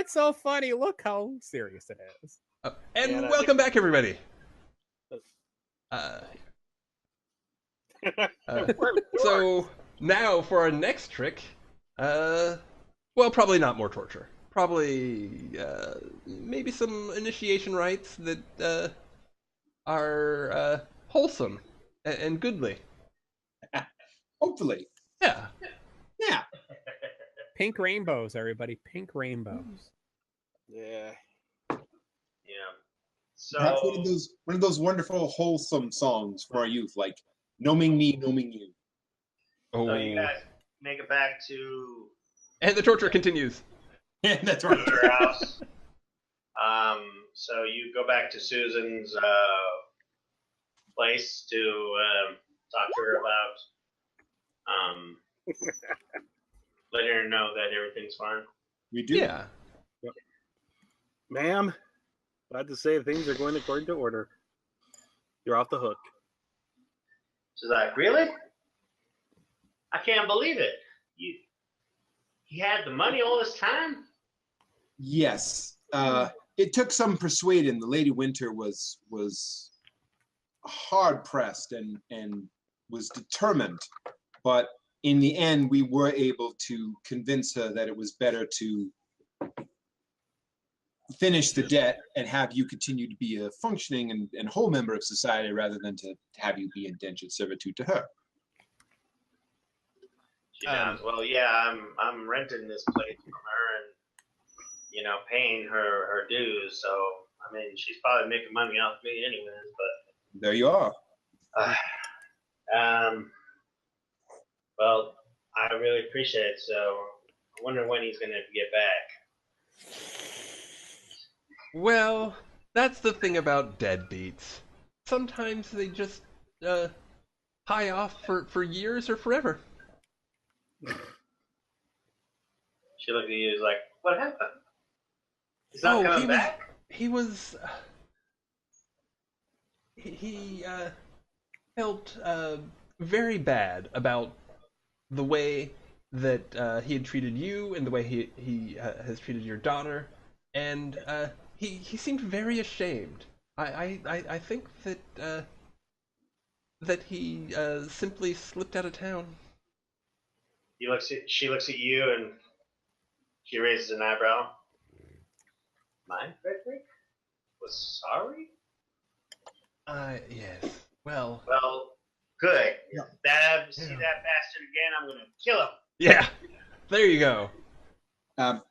That's so funny. Look how serious it is. And welcome back, everybody. So now for our next trick, well, probably not more torture. Probably maybe some initiation rites that are wholesome and goodly. Hopefully. Yeah. Yeah. Pink rainbows, everybody. Pink rainbows. Yeah. So Perhaps one of those wonderful wholesome songs for our youth, like "Noming Me, Noming You." Oh. So you guys make it back to And the torture continues. Yeah, that's right. your house. So you go back to Susan's place to talk to her about letting her know that everything's fine. We do. Yeah. Ma'am, glad to say things are going according to order. You're off the hook. She's like, really? I can't believe it. He had the money all this time? Yes. It took some persuading. The Lady Winter was hard pressed and was determined, but in the end, we were able to convince her that it was better to finish the debt and have you continue to be a functioning and whole member of society rather than to have you be indentured servitude to her. She knows. Well, yeah, I'm renting this place from her and paying her dues. So I mean, she's probably making money off me anyways. But there you are. Well, I really appreciate it. So I wonder when he's going to get back. Well, that's the thing about deadbeats. Sometimes they just high off for years or forever. She looked at you like, what happened? He's not coming back? He felt very bad about the way that he had treated you and the way he has treated your daughter, and he seemed very ashamed. I think that he simply slipped out of town. She looks at you and she raises an eyebrow. Mine, Frederick? Was sorry? Yes. Well, good. If I ever see that bastard again, I'm gonna kill him. Yeah. There you go. I'm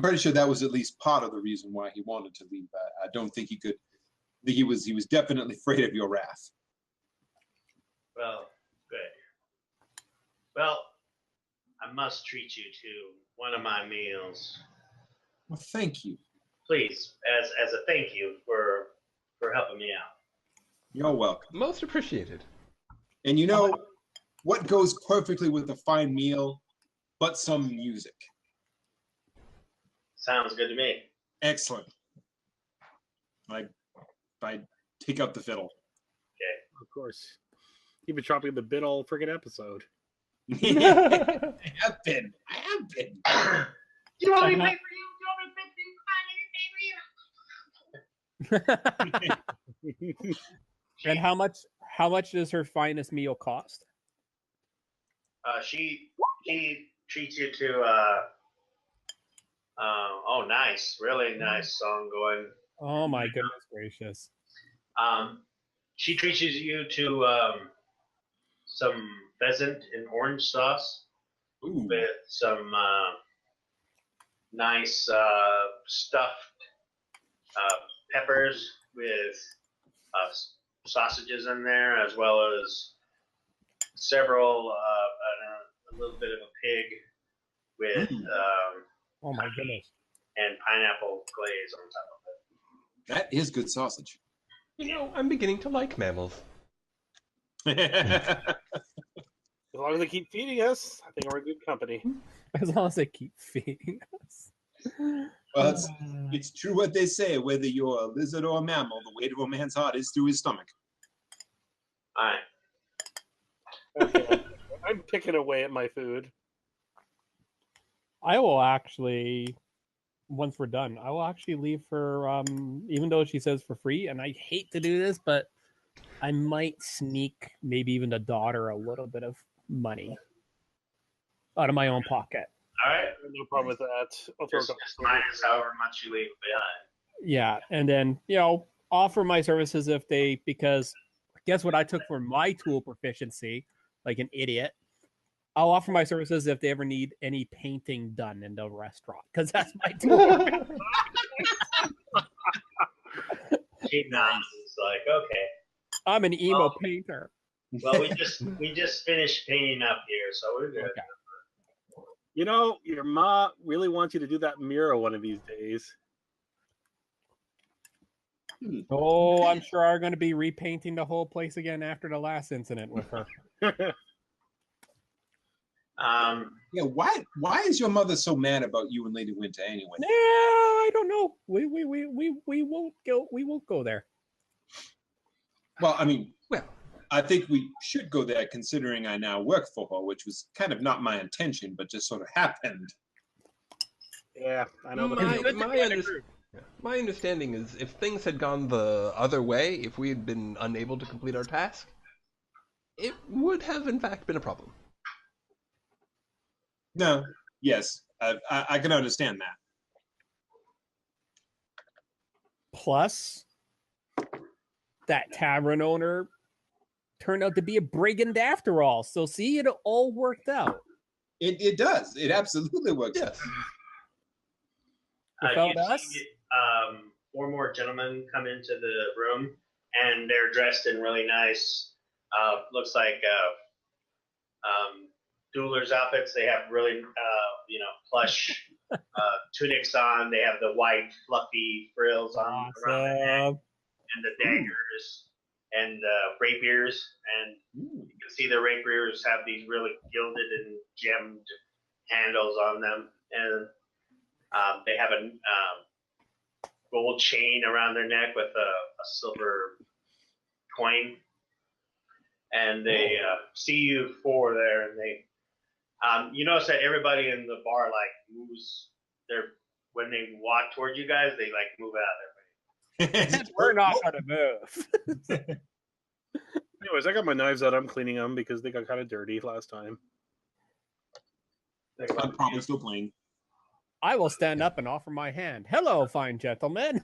pretty sure that was at least part of the reason why he wanted to leave. I don't think he could. He was definitely afraid of your wrath. Well, good. Well, I must treat you to one of my meals. Well, thank you. Please, as a thank you for helping me out. You're welcome. Most appreciated. And you know what goes perfectly with a fine meal, but some music. Sounds good to me. Excellent. I take up the fiddle. Okay. Of course. You've been chopping the bit all friggin' episode. I have been. You want me to pay for you? And how much does her finest meal cost? She treats you to nice, really nice song going. Oh my goodness gracious. She treats you to some pheasant in orange sauce. Ooh. With some nice stuffed peppers with sausages in there, as well as several a little bit of a pig with oh my goodness, and pineapple glaze on top of it. That is good sausage. You know, I'm beginning to like mammals. As long as they keep feeding us, I think we're in good company. as long as they keep feeding us. Well, it's true what they say. Whether you're a lizard or a mammal, the weight of a man's heart is through his stomach. All right. Okay. I'm picking away at my food. I will actually once we're done, I will actually leave for even though she says for free, and I hate to do this, but I might sneak maybe even the daughter a little bit of money out of my own pocket. All right. No problem with that. I'll throw a Just couple minus however much you leave behind. Yeah, and then offer my services if they, because guess what I took for my tool proficiency, like an idiot. I'll offer my services if they ever need any painting done in the restaurant, because that's my tool. She nods. It's like, okay. I'm an emo painter. Well, we just finished painting up here, so we're good. Okay. You know, your ma really wants you to do that mural one of these days. Oh, I'm sure I'm going to be repainting the whole place again after the last incident with her. Yeah, why is your mother so mad about you and Lady Winter anyway? No, I don't know. We won't go there. Well, I mean, I think we should go there considering I now work for her, which was kind of not my intention, but just sort of happened. Yeah, I know. My understanding is if things had gone the other way, if we had been unable to complete our task, it would have in fact been a problem. No, yes, I can understand that. Plus, that tavern owner turned out to be a brigand after all. So see, it all worked out. It does. It absolutely works. Yes. Without You us? see, 4 more gentlemen come into the room, and they're dressed in really nice, looks like duelers outfits. They have really, plush tunics on. They have the white, fluffy frills on around their neck, and the daggers and rapiers. And you can see the rapiers have these really gilded and gemmed handles on them, and they have a gold chain around their neck with a silver coin. And they see you 4 there, and they you notice that everybody in the bar moves when they walk towards you guys, they move out of their way. We're not going to move. Anyways, I got my knives out. I'm cleaning them because they got kind of dirty last time. I'm probably still playing. I will stand up and offer my hand. Hello, fine gentlemen.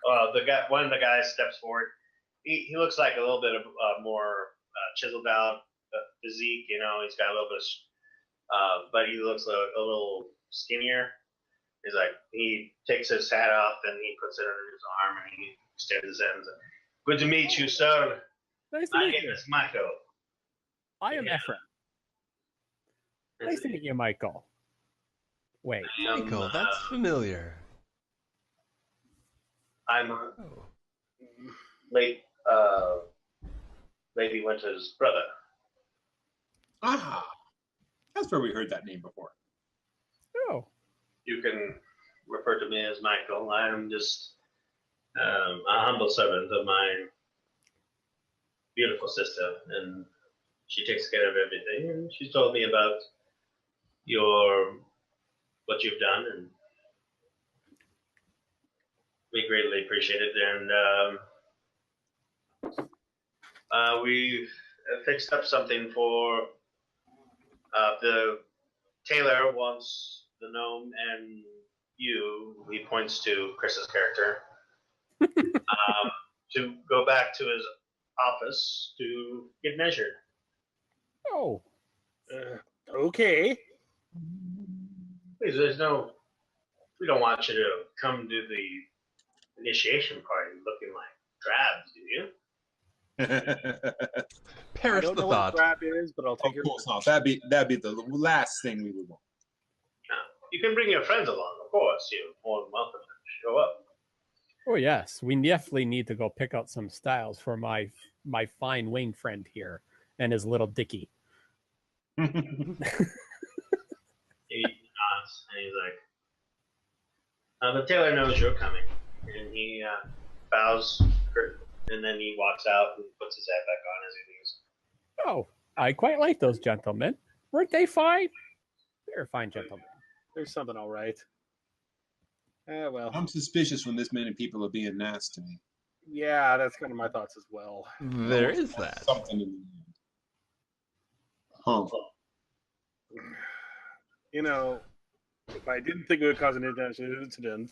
One of the guys steps forward. He looks like a little bit of more chiseled out physique. He's got a little bit of, but he looks a little skinnier. He takes his hat off and he puts it under his arm and he extends his hand. Good to meet you, sir. Nice to My meet name you. is Michael. I am Ephraim. Nice to meet you, Michael. Wait. Michael, that's familiar. I'm Lady Winter's brother. Ah, that's where we heard that name before. Oh. You can refer to me as Michael. I am just a humble servant of my beautiful sister, and she takes care of everything. And she's told me about what you've done, and we greatly appreciate it. And we've fixed up something for the tailor wants the gnome and you. He points to Chris's character to go back to his office to get measured. Oh. Okay. Please, we don't want you to come to the initiation party looking like drabs, do you? Perish I don't the know thought. what crap is, but I'll take Of your course not. That'd be the last thing we would want. You can bring your friends along, of course. You're more than welcome to show up. Oh yes, we definitely need to go pick out some styles for my fine wing friend here and his little Dicky. He nods and he's like, the tailor knows you're coming. And he bows, and then he walks out and puts his hat back on as he leaves. Oh, I quite like those gentlemen. Weren't they fine? They're fine gentlemen. There's something all right. Well, I'm suspicious when this many people are being nice to me. yeah, that's kind of my thoughts as well. There is that. Something in the end. Huh. You know, if I didn't think it would cause an international incident,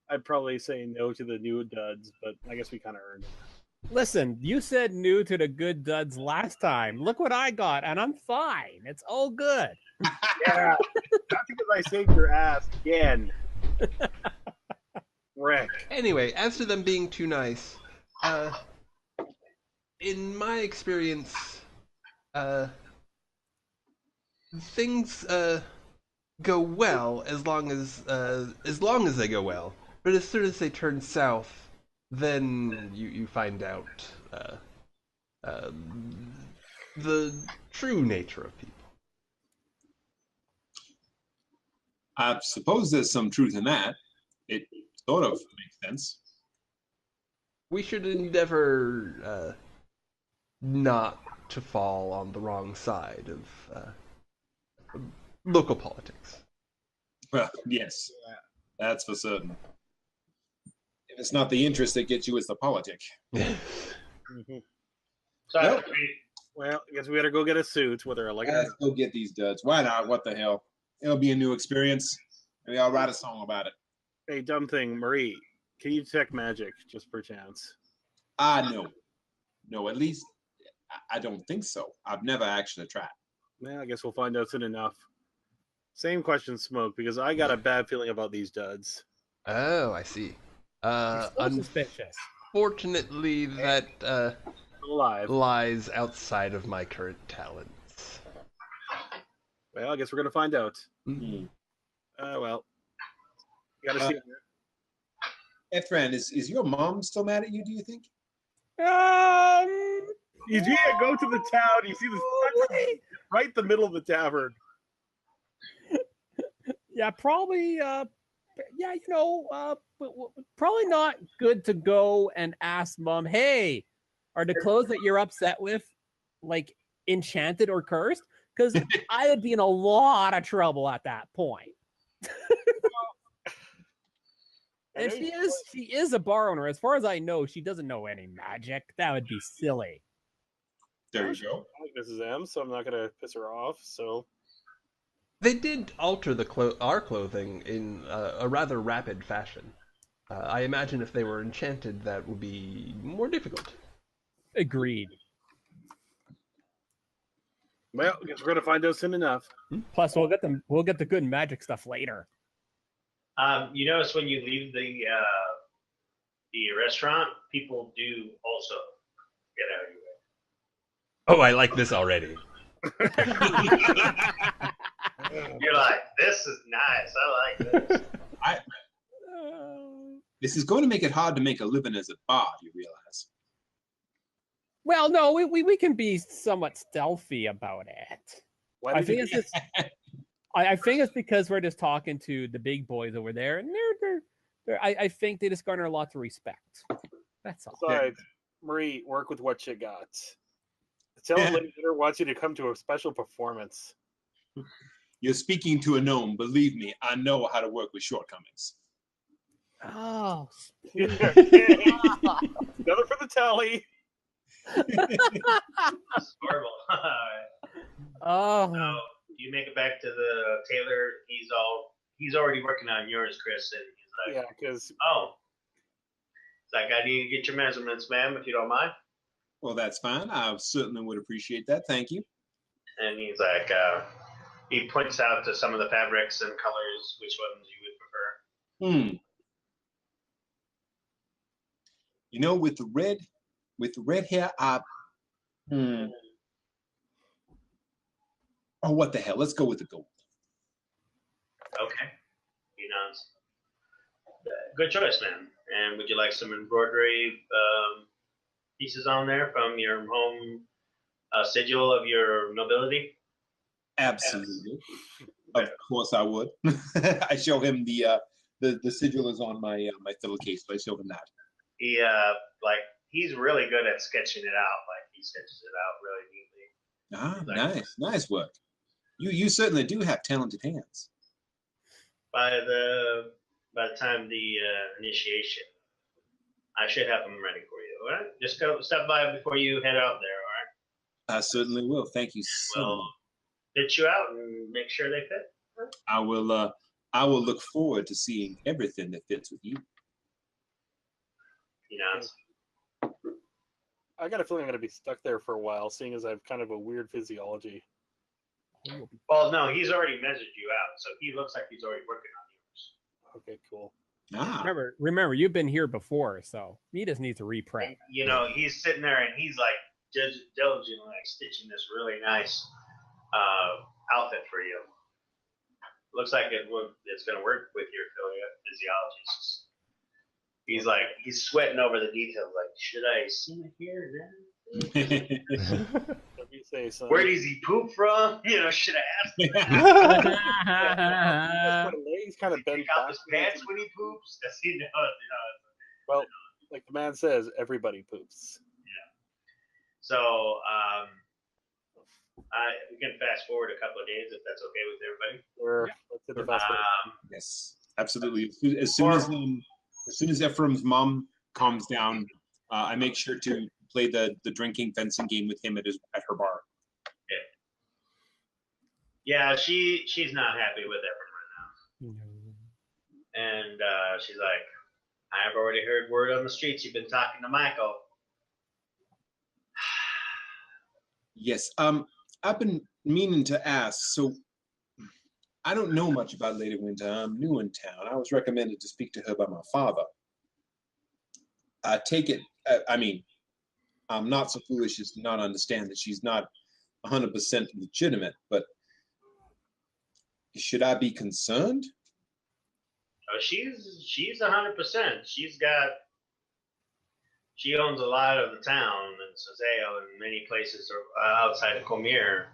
I'd probably say no to the new duds, but I guess we kind of earned it. Listen, you said new to the good duds last time. Look what I got, and I'm fine. It's all good. Yeah, not because I saved your ass again. Rick. Anyway, as to them being too nice, in my experience, things go well as long as they go well. But as soon as they turn south, then you find out the true nature of people. I suppose there's some truth in that. It sort of makes sense. We should endeavor not to fall on the wrong side of local politics. Well, yes, that's for certain. If it's not the interest that gets you, it's the politic. Mm-hmm. So Nope. Well, I guess we better go get a suit, whether I like it or Let's not. go get these duds. Why not? What the hell? It'll be a new experience. Maybe I'll write a song about it. Hey, dumb thing, Marie, can you detect magic just per chance? No. No, at least I don't think so. I've never actually tried. Well, I guess we'll find out soon enough. Same question, Smoke, because I got a bad feeling about these duds. Oh, I see. It's so suspicious. Unfortunately, that Alive. lies outside of my current talents. Well, I guess we're gonna find out. Mm-hmm. Well, you gotta see. Efren, is your mom still mad at you, do you think? You go to the town. You see this right in the middle of the tavern. Yeah, probably. Yeah, probably not good to go and ask mom, hey, are the clothes that you're upset with like enchanted or cursed? Because I would be in a lot of trouble at that point. And she is a bar owner. As far as I know, she doesn't know any magic. That would be silly. There you go. I like Mrs. M, so I'm not gonna piss her off. So They did alter our clothing in a rather rapid fashion. I imagine if they were enchanted, that would be more difficult. Agreed. well, I guess we're gonna find out soon enough. Plus, we'll get the good magic stuff later. you notice when you leave the restaurant, people do also get out of your way. Oh, I like this already. You're like, this is nice. I like this. This is going to make it hard to make a living as a bard, you realize. Well, no, we can be somewhat stealthy about it. Why I did think you- it's just. I think it's because we're just talking to the big boys over there, and I think they just garner lots of respect. That's all. Besides, Marie, work with what you got. Tell him later wants you to come to a special performance. You're speaking to a gnome. Believe me, I know how to work with shortcomings. Oh, Another for the tally. That's horrible. oh, So you make it back to the tailor. He's already working on yours, Chris, and he's like, Yeah, because oh, it's like I need to get your measurements, ma'am, if you don't mind. Well, that's fine. I certainly would appreciate that. Thank you. And he's like, he points out to some of the fabrics and colors, which ones you would prefer. You know, with the red hair, Oh, what the hell? Let's go with the gold. Okay. He nods. Good choice, man. And would you like some embroidery pieces on there from your home sigil of your nobility? Absolutely. Of course I would. I show him the sigil is on my my fiddle case, so I show him that. He's really good at sketching it out. Like he sketches it out really neatly. Nice work. You certainly do have talented hands. by the time the initiation, I should have them ready for you. All right, just go stop by before you head out there. All right, I certainly will. Thank you so we'll much. fit you out and make sure they fit. I will. I will look forward to seeing everything that fits with you. You know. I got a feeling I'm going to be stuck there for a while, seeing as I have kind of a weird physiology. Well, no, he's already measured you out, so he looks like he's already working on yours. Okay, cool. Ah, Remember, you've been here before, so he just needs to re-prep. And, you know, he's sitting there and he's like diligently like stitching this really nice outfit for you. Looks like it's going to work with your physiologist. He's sweating over the details. Like, should I seam it here? Let me say something. Where does he poop from? You know, should I ask him? My legs kind of bent Take off his backwards. pants when he poops? Does he know? Well, like the man says, everybody poops. So, we can fast forward a couple of days if that's okay with everybody. Let's hit the fast forward. yes, absolutely. As soon as Ephraim's mom calms down, I make sure to play the drinking fencing game with him at her bar. Yeah, she's not happy with Ephraim right now. And she's like, I've already heard word on the streets you've been talking to Michael. Yes. I've been meaning to ask. So, I don't know much about Lady Winter. I'm new in town. I was recommended to speak to her by my father. I take it. I mean, I'm not so foolish as to not understand that she's not 100% legitimate. But should I be concerned? Oh, she's 100%. She owns a lot of the town in Sazeo and many places outside of Comir.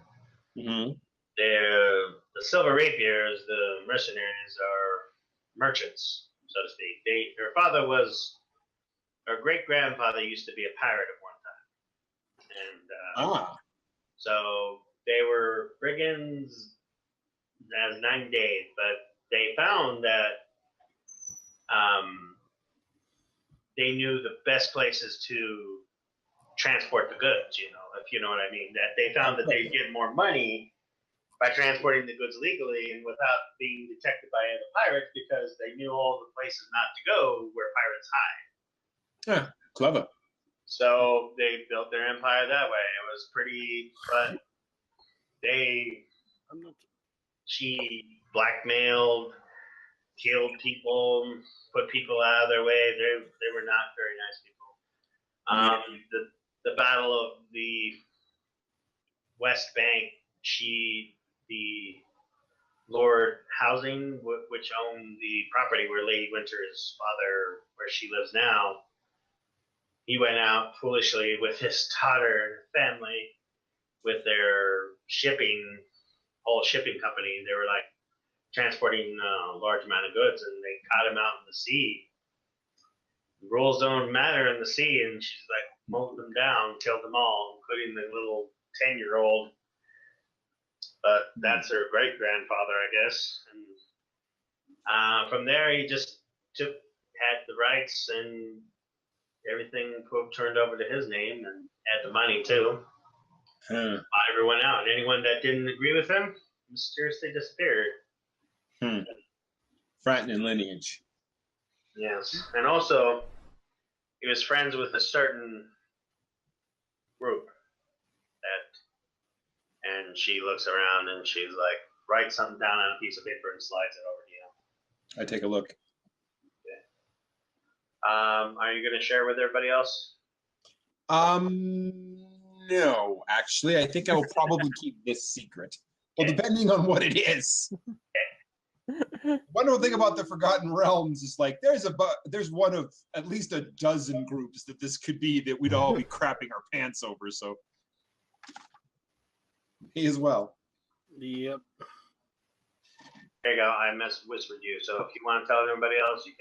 Mm-hmm. The Silver Rapiers, the mercenaries, are merchants, so to speak. Her great grandfather used to be a pirate at one time, and so they were brigands as 9 days. But they found that they knew the best places to transport the goods, if you know what I mean. That they found that they'd get more money by transporting the goods legally and without being detected by other pirates, because they knew all the places not to go where pirates hide. Yeah, clever. So they built their empire that way. It was pretty, but she blackmailed, killed people, put people out of their way. They were not very nice people. The Battle of the West Bank, the Lord Housing, which owned the property where Lady Winter's father, where she lives now, he went out foolishly with his daughter and her family with their whole shipping company. They were like transporting a large amount of goods, and they caught him out in the sea. The rules don't matter in the sea, and she's like mowed them down, killed them all, including the little 10-year-old. But that's her great grandfather, I guess. And from there, he just had the rights, and everything turned over to his name, and had the money too. Bought everyone out, and anyone that didn't agree with him mysteriously disappeared. Frightening lineage. Yes, and also he was friends with a certain group and she looks around and she's like, write something down on a piece of paper and slides it over to you. I take a look. Okay. Are you going to share with everybody else? No, actually, I think I will probably keep this secret. Well, depending on what it is. Wonderful thing about the Forgotten Realms is like there's one of at least a dozen groups that this could be that we'd all be crapping our pants over. So me as well. Yep. There you go. I whispered you. So if you want to tell everybody else, you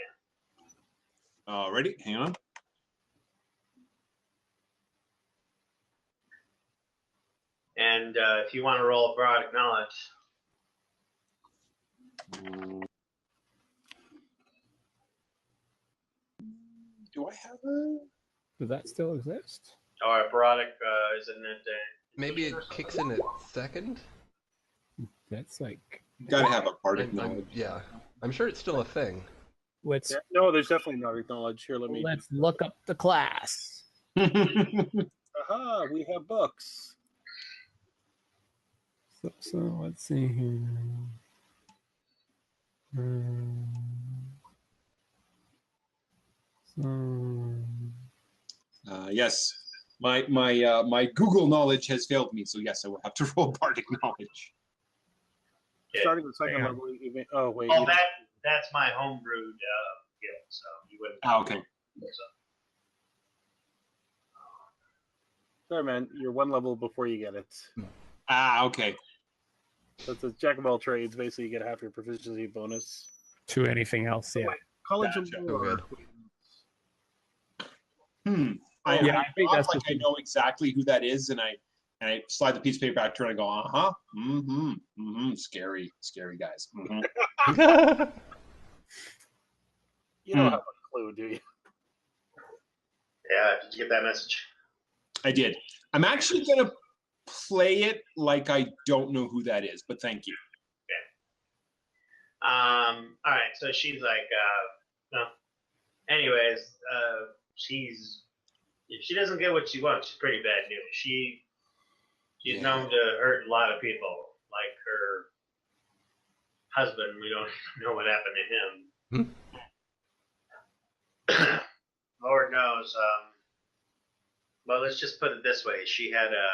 can. Ready? Hang on. And if you want to roll a broad knowledge. Do I have a? Does that still exist? Or erotic, isn't it? Maybe it kicks in at second? That's like Gotta have a bardic I'm, knowledge. yeah. I'm sure it's still a thing. let's Yeah, no, there's definitely no knowledge here. Let me. let's look up the class. Aha, we have books. So let's see here. Yes, my Google knowledge has failed me, so yes, I will have to roll bardic knowledge. Yeah. Starting with second Damn. level. Oh wait. Well, that's my homebrewed guild, so you wouldn't. Ah, okay. So, Sorry, man. You're one level before you get it. Ah, okay. So it's a jack of all trades. Basically, you get half your proficiency bonus. To anything else, yeah. College Gotcha. of Oh, Lore. good. I Yeah, I think nod that's like just I know exactly who that is, and I slide the piece of paper back to her and I go, scary guys. You don't have a clue, do you? yeah, did you get that message? I did. I'm actually gonna play it like I don't know who that is, but thank you. All right, so she's like, no. Anyways, if she doesn't get what she wants, she's pretty bad news. She's known to hurt a lot of people, like her husband. We don't know what happened to him. Lord knows. Well, let's just put it this way: she had a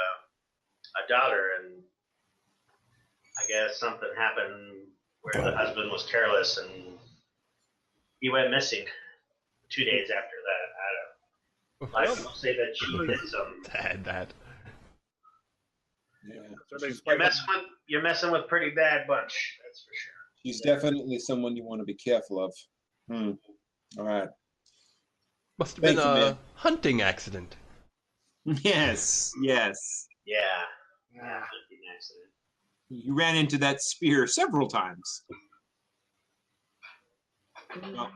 daughter, and I guess something happened where the husband was careless, and he went missing 2 days after that. I don't say that she did something. That. Yeah. You're messing with pretty bad bunch. That's for sure. She's definitely someone you want to be careful of. All right. Must have been Thank you, a man. hunting accident. Yes. Yeah. Hunting accident. You ran into that spear several times. Well,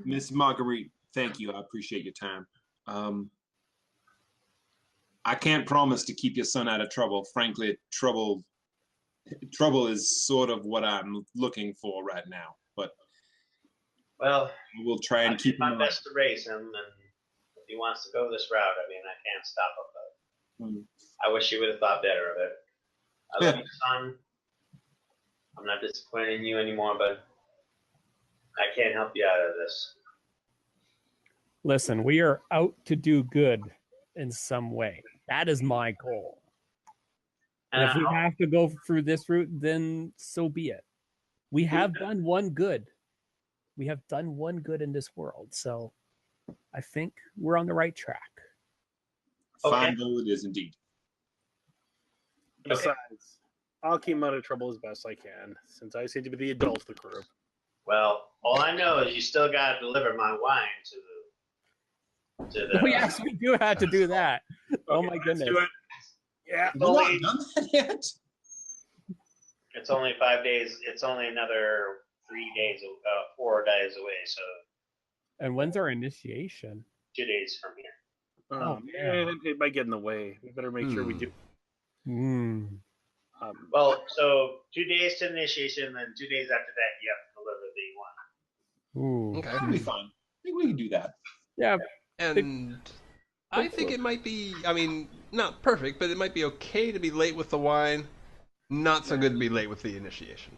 Miss Marguerite, thank you. I appreciate your time. I can't promise to keep your son out of trouble. Frankly, trouble is sort of what I'm looking for right now. But Well, we'll try and I keep did my him best to raise him, and if he wants to go this route, I mean, I can't stop him. But I wish he would have thought better of it. I love you, son. I'm not disappointed in you anymore, but I can't help you out of this. Listen, we are out to do good in some way. That is my goal. And if we have to go through this route, then so be it. We have done one good. We have done one good in this world. So I think we're on the right track. Fine though it is indeed. Besides, I'll keep him out of trouble as best I can, since I seem to be the adult of the group. Well, all I know is you still got to deliver my wine to the. Oh, yes, we do have to do that. Oh my goodness. Do it. Yeah. Have you not done that yet? It's only 5 days. It's only another 4 days away. So. And when's our initiation? 2 days from here. Oh, man, it might get in the way. We better make sure we do. Well, so 2 days to initiation, then 2 days after that, you have to deliver the wine. Okay. That'll be fine. I think we can do that. Yeah. And I think it might be, I mean, not perfect, but it might be okay to be late with the wine. Not so good to be late with the initiation.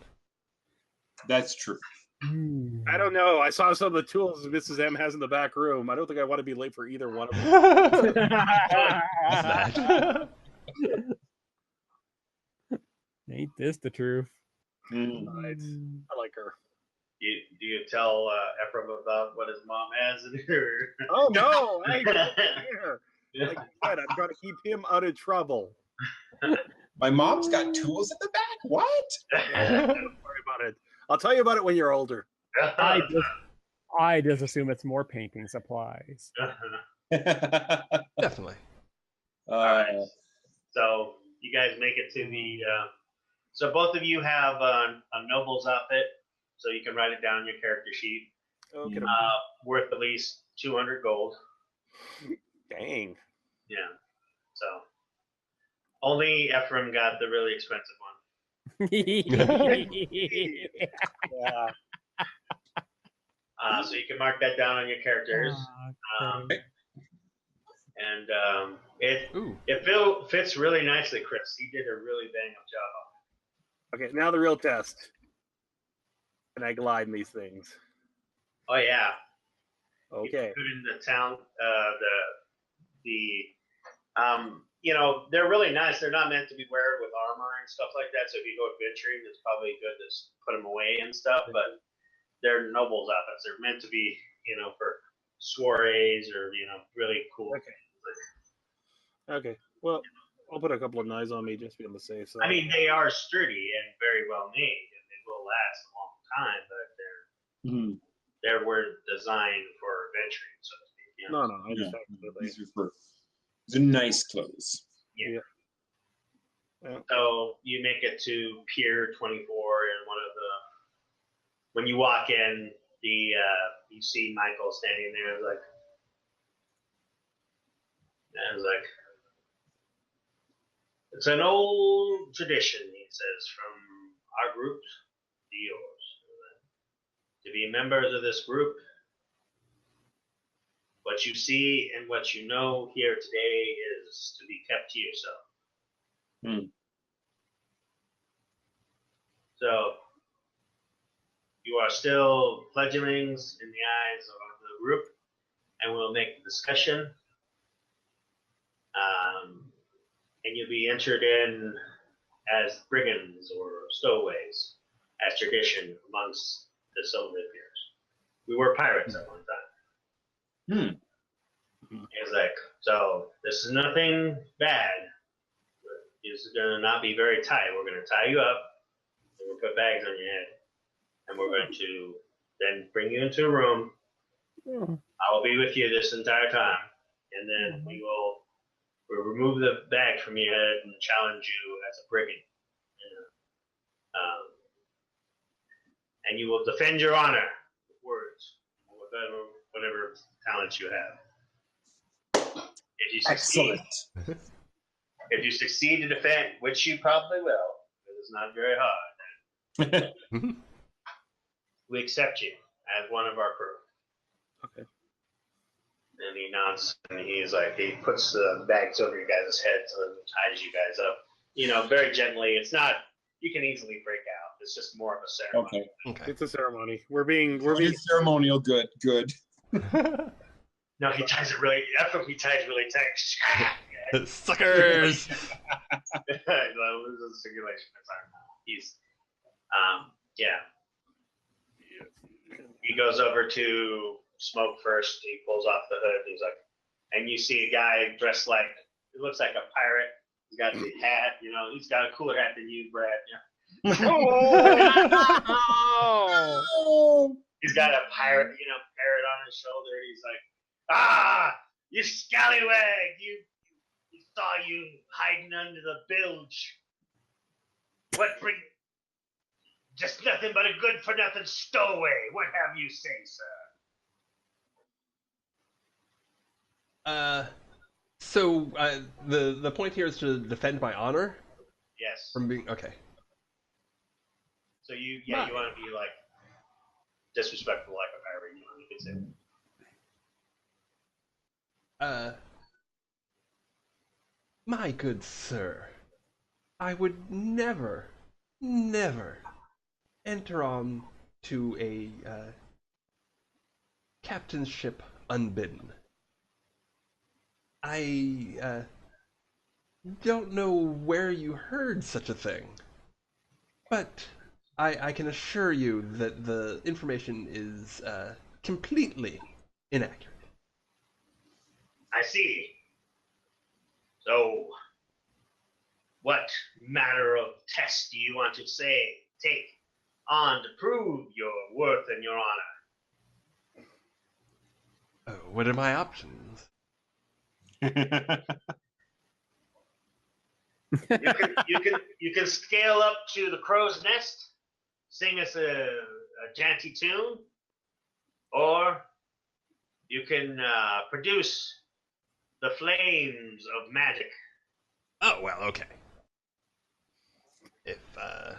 That's true. I don't know. I saw some of the tools Mrs. M has in the back room. I don't think I want to be late for either one of them. That. Ain't this the truth? Right. I like her. Do you tell Ephraim about what his mom has in her? Oh no! I don't care. Like I said, I'm trying to keep him out of trouble. My mom's got tools in the back. What? Don't worry about it. I'll tell you about it when you're older. I just assume it's more painting supplies. Definitely. All right. So you guys make it to the. So both of you have a noble's outfit, so you can write it down on your character sheet. Okay. worth at least 200 gold. Dang. Yeah. So only Ephraim got the really expensive one. Yeah. So you can mark that down on your characters. It fits really nicely, Chris. He did a really bang up job on it. Okay, now the real test. Can I glide in these things? Oh yeah. Okay. Put in the town, they're really nice. They're not meant to be wearing with armor and stuff like that. So if you go adventuring, it's probably good to put them away and stuff. But they're nobles outfits. They're meant to be, for soirees or really cool. Okay. Well, I'll put a couple of knives on me just to be on the safe side. I mean, they are sturdy and very well made, and they will last a long time. But they were designed for adventuring, so to speak. No, I just these are nice clothes. Yeah. So you make it to Pier 24, and when you walk in, you see Michael standing there, it's an old tradition, he says, from our group to yours. To be members of this group, what you see and what you know here today is to be kept to yourself. So, you are still fledglings in the eyes of the group, and we'll make the discussion. And you'll be entered in as brigands or stowaways, as tradition amongst the Silver Rapiers. We were pirates at one time. It's so this is nothing bad. It's going to not be very tight. We're going to tie you up, and we'll put bags on your head, and we're going to then bring you into a room. I will be with you this entire time, and then we'll remove the bag from your head and challenge you as a brigand. And you will defend your honor with words, whatever talents you have. If you succeed to defend, which you probably will, because it's not very hard, we accept you as one of our crew. Okay. And he nods, and he puts the bags over your guys' heads and ties you guys up. Very gently. It's not, you can easily break out. It's just more of a ceremony. Okay. It's a ceremony. We're being ceremonial. Good. No, he ties it really. That's what he ties really tight. Suckers. Loses circulation. He's, He goes over to Smoke first. He pulls off the hood. He's like, and you see a guy dressed like, it looks like a pirate. He's got the hat. He's got a cooler hat than you, Brad. He's got a parrot on his shoulder. He's like, you scallywag! You saw you hiding under the bilge. What bring? Just nothing but a good-for-nothing stowaway. What have you say, sir? So the point here is to defend my honor. Yes. From being okay. So you want to be disrespectful like a pirate. You could say. My good sir, I would never enter on to a captain's ship unbidden. I don't know where you heard such a thing, but I can assure you that the information is completely inaccurate. I see. So, what manner of test do you want to take on to prove your worth and your honor? Oh, what are my options? You can scale up to the crow's nest, sing us a janty tune, or you can produce the flames of magic. Oh well, okay. If as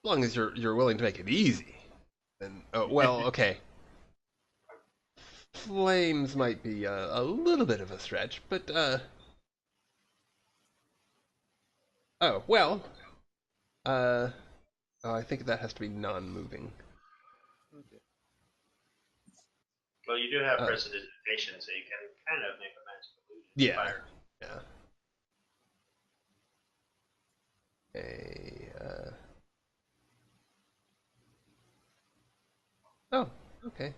long as you're willing to make it easy, then okay. Flames might be a little bit of a stretch, but I think that has to be non-moving. Well, you do have prestidigitation, so you can kind of make a magic illusion. Yeah. Fire. Yeah. Oh, okay.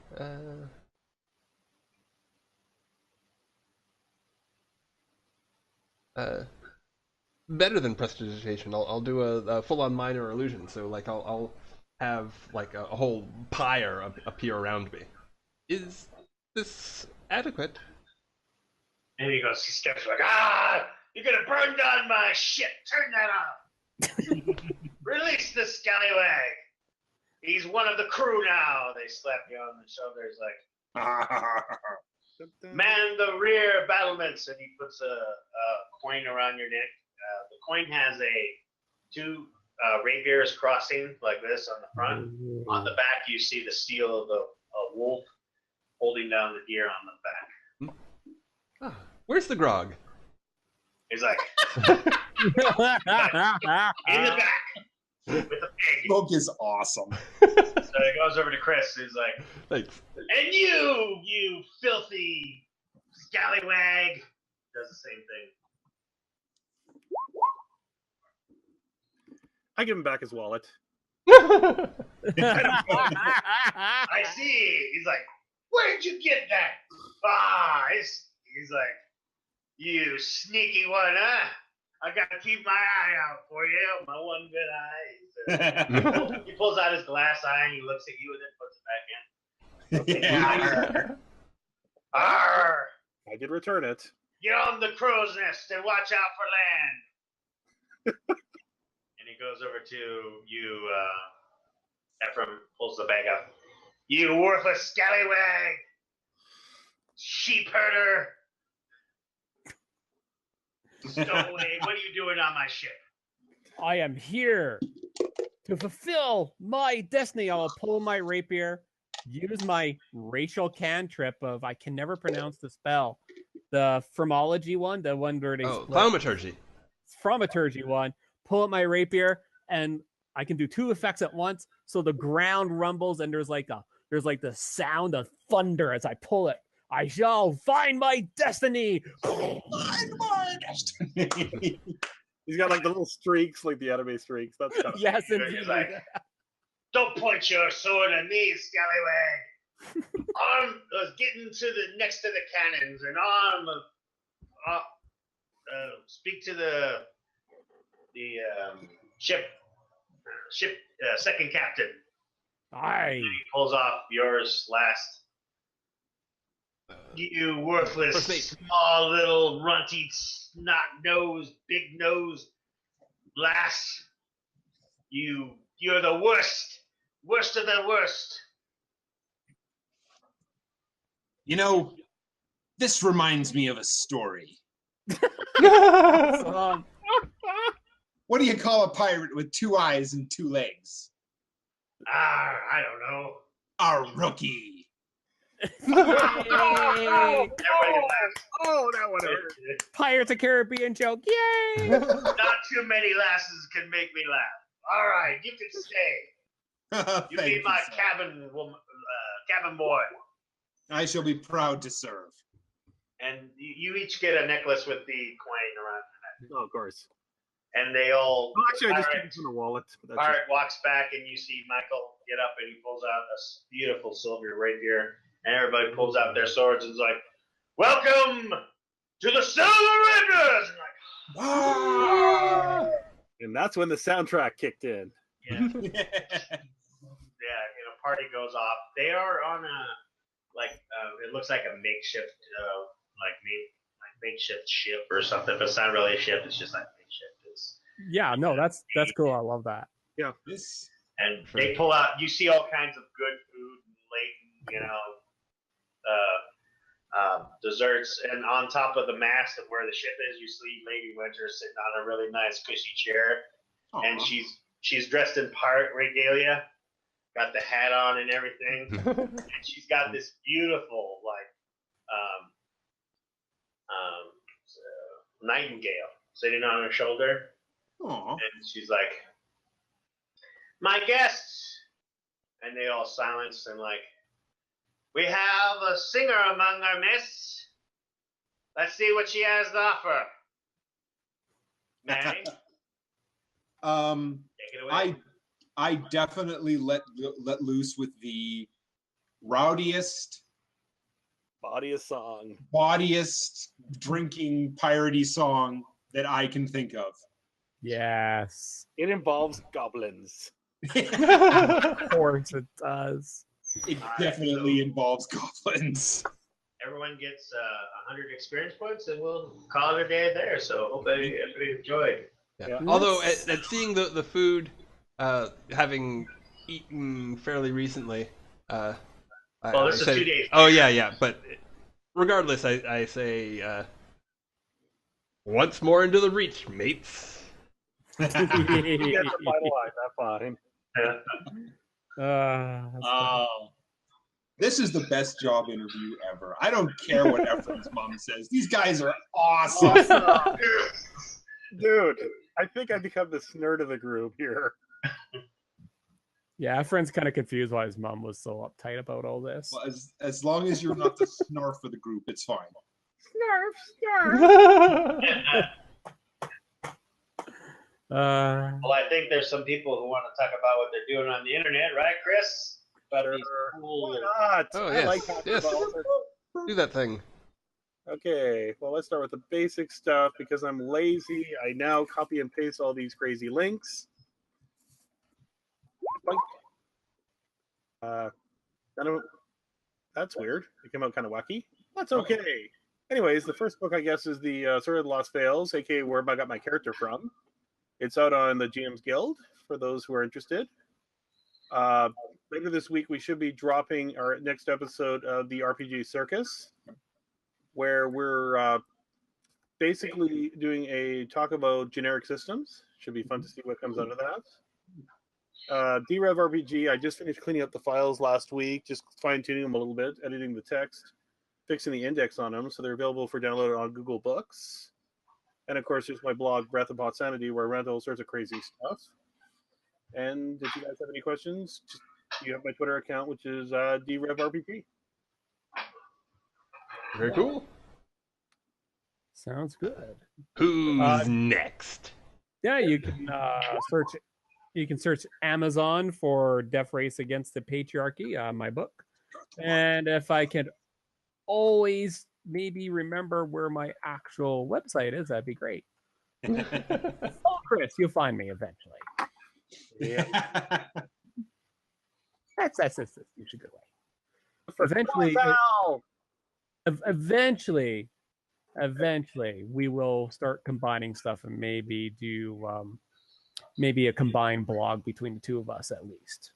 Better than prestidigitation. I'll do a full-on minor illusion. So like I'll have like a whole pyre appear around me. Is this adequate? And he steps like, you're gonna burn down my ship. Turn that off. Release the scallywag. He's one of the crew now. They slap you on the shoulders like, man the rear battlements, and he puts a coin around your neck. The coin has two rapiers crossing like this on the front. On the back, you see the steel of a wolf holding down the deer on the back. Where's the grog? He's like, in the back with the pig. Smoke is awesome. So he goes over to Chris. He's like, Thanks. and you filthy scallywag, does the same thing. I give him back his wallet. I see. He's like, where'd you get that? He's like, you sneaky one, huh? I gotta keep my eye out for you, my one good eye. He pulls out his glass eye and he looks at you and then puts it back in. Arr! I did return it. Get on the crow's nest and watch out for land. And he goes over to you, Ephraim pulls the bag up. You worthless scallywag! Sheep herder! Stowaway, what are you doing on my ship? I am here to fulfill my destiny. I will pull my rapier, use my racial cantrip of I can never pronounce the spell. The Fromology one, the one where they Thaumaturgy. Thaumaturgy one. Pull up my rapier, and I can do two effects at once. So the ground rumbles, and there's like the sound of thunder as I pull it. I shall find my destiny. Find my destiny. He's got like the little streaks, like the anime streaks. That's kind of Yes, He's indeed. like, don't point your sword at me, scallywag. Get next to the cannons and speak to the ship second captain. Aye. He pulls off yours last. You worthless, small little runty, snot nose, big nose, lass. You're the worst of the worst. You know, this reminds me of a story. What do you call a pirate with 2 eyes and 2 legs? I don't know. A rookie. Everybody laughs. Oh, that one hurt. Pirates of Caribbean joke. Yay! Not too many lasses can make me laugh. All right, you can stay. You be my cabin boy. I shall be proud to serve. And you each get a necklace with the coin around the neck. Oh, of course. And they all. Well, actually, I just keep it in the wallet. Pirate walks back, and you see Michael get up, and he pulls out a beautiful silver rapier, and everybody pulls out their swords and is like, "Welcome to the Silver Raiders!" And like, Wow. And that's when the soundtrack kicked in. yeah, party goes off. They are on a it looks like a makeshift makeshift ship or something, but it's not really a ship. It's just like makeshift. Yeah, no, that's cool. I love that. Yeah. This And they pull out. You see all kinds of good food and laden, desserts, and on top of the mast of where the ship is, you see Lady Winter sitting on a really nice cushy chair, and she's dressed in pirate regalia, got the hat on and everything, and she's got this beautiful nightingale sitting on her shoulder, and she's like, "My guests," and they all silence and like, "We have a singer among our midst. Let's see what she has to offer." Manny? Take it away. I definitely let loose with the rowdiest, bawdiest drinking piratey song that I can think of. Yes. It involves goblins. Of course it does. It definitely involves goblins. Everyone gets 100 experience points, and we'll call it a day there. So hope everybody enjoyed. Yeah. Although at seeing the food, having eaten fairly recently, this is 2 days. Oh yeah. But regardless, I say once more into the reach, mates. You get the final line. That's fine. This is the best job interview ever. I don't care what Ephraim's mom says. These guys are awesome. Dude, I think I become the nerd of the group here. Yeah, Efren's kind of confused why his mom was so uptight about all this. Well, as long as you're not the snarf of the group, it's fine. Snarf. Well, I think there's some people who want to talk about what they're doing on the internet, right, Chris? Why not? Oh, I yes. like talking Yes. about it. Do that thing. Okay, well, let's start with the basic stuff because I'm lazy. I now copy and paste all these crazy links. That's weird. It came out kind of wacky. That's okay. Anyways, the first book, I guess, is the Sword of the Lost Fails, aka where I got my character from. It's out on the GM's Guild for those who are interested. Later this week, we should be dropping our next episode of the RPG Circus, where we're basically doing a talk about generic systems. Should be fun to see what comes out of that. DRev RPG, I just finished cleaning up the files last week, just fine-tuning them a little bit, editing the text, fixing the index on them, so they're available for download on Google Books. And of course, there's my blog, Breath of Hot Sanity, where I rant all sorts of crazy stuff. And if you guys have any questions, you have my Twitter account, which is DRevRPG. Very cool. Sounds good. Who's next? Yeah, you can search. You can search Amazon for Death Race Against the Patriarchy, my book. And if I could always maybe remember where my actual website is, that'd be great. Oh, Chris, you'll find me eventually. Yeah. That's a good way. Eventually, we will start combining stuff and maybe do maybe a combined blog between the two of us at least.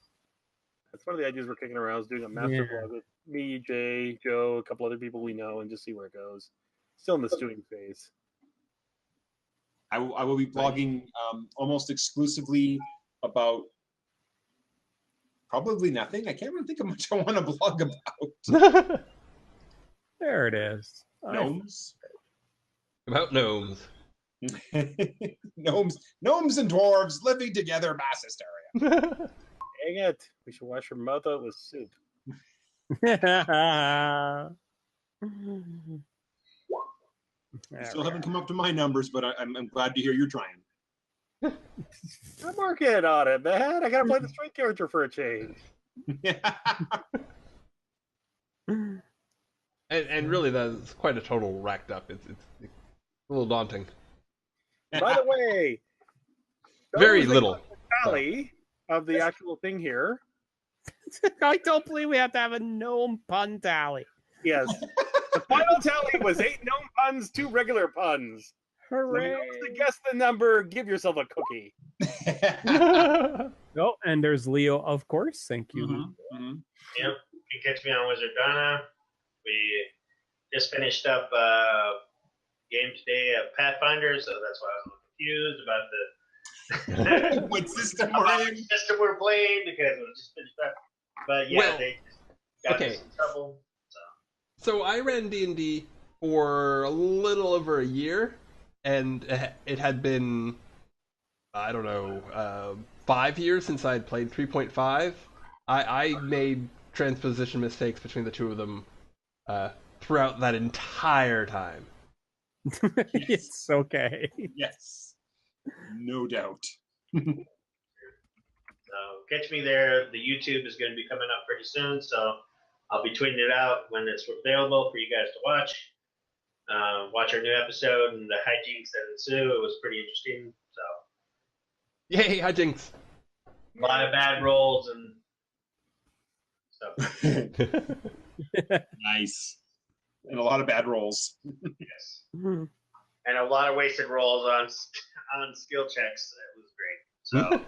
That's one of the ideas we're kicking around, is doing a master blog with me, Jay, Joe, a couple other people we know, and just see where it goes. Still in the stewing phase. I will be blogging almost exclusively about probably nothing. I can't really think of much I want to blog about. There it is. Gnomes. About gnomes. Gnomes and dwarves living together, mass hysteria. Dang it. We should wash your mouth out with soup. Still haven't come up to my numbers, but I'm glad to hear you're trying. I'm working on it, man. I gotta play the straight character for a change. And really, that's quite a total racked up. It's a little daunting. By the way, Very little. Tally of the actual thing here. I don't believe we have to have a gnome pun tally. Yes. The final tally was 8 gnome puns, 2 regular puns. Hooray! To guess the number, give yourself a cookie. Oh, and there's Leo, of course. Thank you. Mhm. Yep. You can catch me on Wizard Donna. We just finished up game today of Pathfinder, so that's why I was a little confused about the What system we're in? system we're playing because we just finished up. But yeah, Well, they just got okay. us in trouble. So I ran D&D for a little over a year, and it had been, I don't know, 5 years since I had played 3.5. I made transposition mistakes between the two of them throughout that entire time. It's okay. Yes. No doubt. So catch me there. The YouTube is going to be coming up pretty soon, so I'll be tweeting it out when it's available for you guys to watch. Watch our new episode and the hijinks that ensue. It was pretty interesting. So Yay, hijinks! a lot of bad rolls and stuff. Nice. And a lot of bad rolls. Yes. And a lot of wasted rolls on skill checks. It was great. So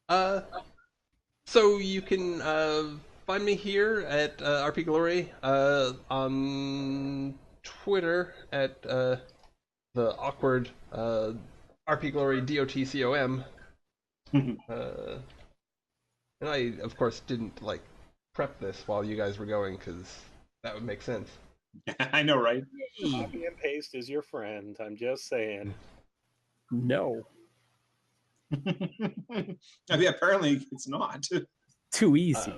Awesome. So you can find me here at RPGlory on Twitter at the awkward RPGlory DOTCOM. And I, of course, didn't prep this while you guys were going because that would make sense. I know, right? Copy and paste is your friend. I'm just saying. No. I mean, apparently it's not. Too easy.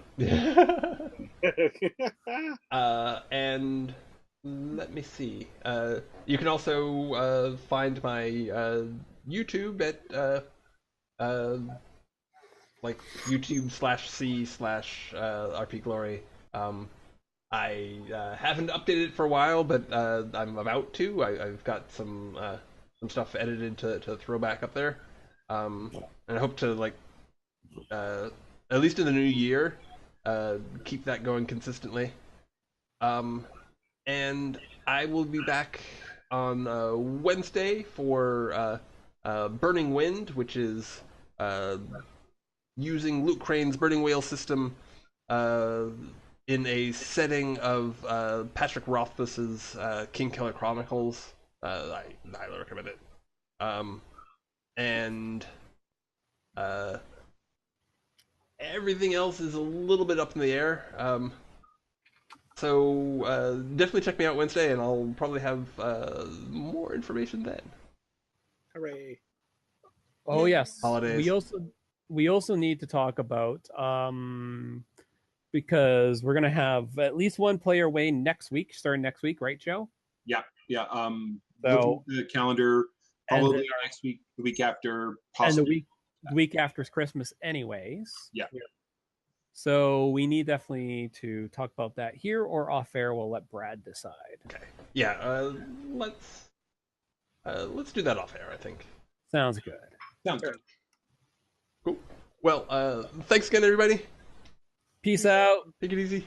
And let me see. You can also find my YouTube at YouTube/C/RPGlory. I haven't updated it for a while, but I'm about to. I've got some stuff edited to throw back up there, and I hope to at least in the new year keep that going consistently. And I will be back on Wednesday for Burning Wind, which is using Luke Crane's Burning Whale system in a setting of Patrick Rothfuss's Kingkiller Chronicles. I highly recommend it. And everything else is a little bit up in the air. So definitely check me out Wednesday, and I'll probably have more information then. Hooray! Oh yes. Holidays. We also need to talk about because we're gonna have at least one player away next week, starting next week, right, Joe? Yeah. So Looking at the calendar, probably and next week, the week after, and possibly. the week after is Christmas, anyways. Yeah. So we need definitely to talk about that here or off air. We'll let Brad decide. Okay. Yeah. Let's do that off air, I think. Sounds good. Sounds good. Cool. Well, thanks again, everybody. Peace out. Take it easy.